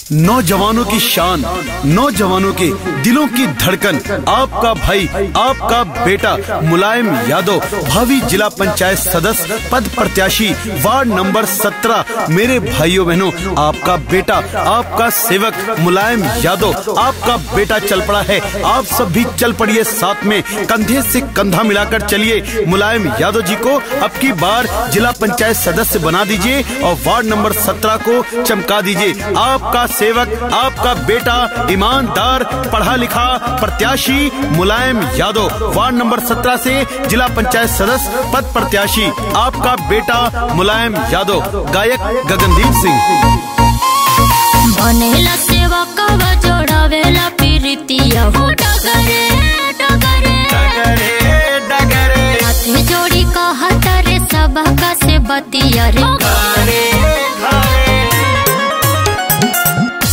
नौजवानों की शान, नौजवानों के दिलों की धड़कन, आपका भाई, आपका बेटा मुलायम यादव, भावी जिला पंचायत सदस्य पद प्रत्याशी वार्ड नंबर 17। मेरे भाइयों बहनों, आपका बेटा, आपका सेवक मुलायम यादव, आपका बेटा चल पड़ा है। आप सब भी चल पड़िए साथ में, कंधे से कंधा मिलाकर चलिए। मुलायम यादव जी को अब की बार जिला पंचायत सदस्य बना दीजिए और वार्ड नंबर 17 को चमका दीजिए। आपका सेवक, आपका बेटा, ईमानदार, पढ़ा लिखा प्रत्याशी मुलायम यादव, वार्ड नंबर 17 से जिला पंचायत सदस्य पद प्रत्याशी, आपका बेटा मुलायम यादव। गायक गगनदीप सिंह। बनेला सेवक जोड़ावेला प्रीतिया हो डगरे डगरे डगरे डगरे, हाथ जोड़ी कहत रे सबका से बतिया रे घरे घरे।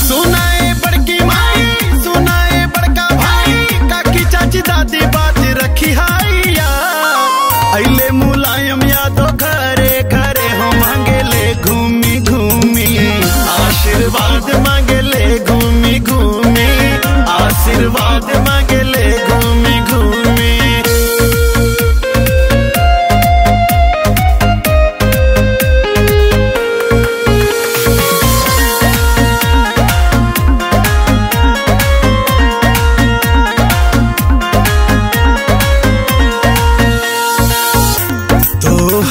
सुनाए बड़की माई, सुनाए बड़का भाई, काकी चाची दादी बात रखी हाइया। अइले मुलायम यादव घरे घरे हो मांगेले घूमी घूमी, आशीर्वाद मांगेले घूमी घूमी, आशीर्वाद मांगेले घूमी घूमी।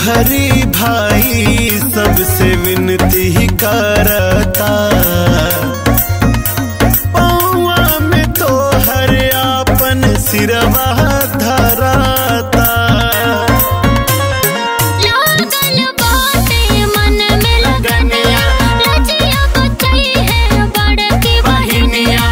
हरी भाई सबसे विनती करता, पौआ में तो हर आपन सिरवा धराता। लागल बाटे मन में लगनिया, लजिया बचई है बड़की बहिनिया।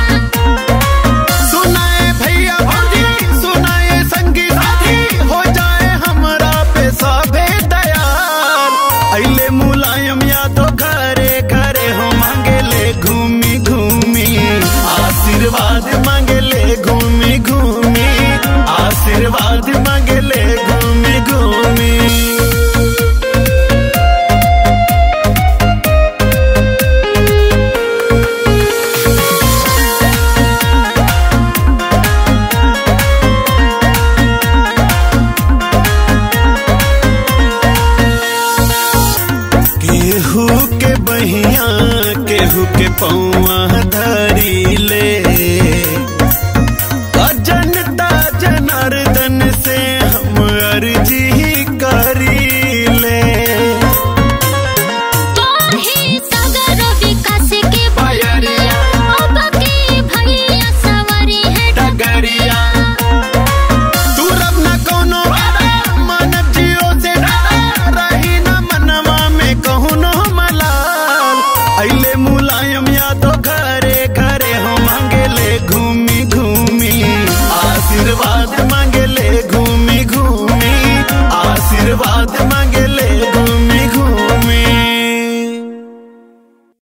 सुनाए भैया भौजी, सुनाए संगी साथी, हो जाए हमरा पे सभे दयाल। अइले मुलायम यादव घरे घरे हो मांगेले घूमी घूमी, आशीर्वाद मांगेले घूमी घूमी, आशीर्वाद मांगेले घूमी घूमी। केहू के बहिया, केहू के पौआ धरी ले, जनता जनार्दन से हम अर्जी करी ले। तोही सागर विकास के बयरिया, अब के भैया सवरी है डगरिया। तू रब न कोनो मानव जियो से डरा, रही न मनवा में कहूनो मलाल। अइले मुलायम यादव घर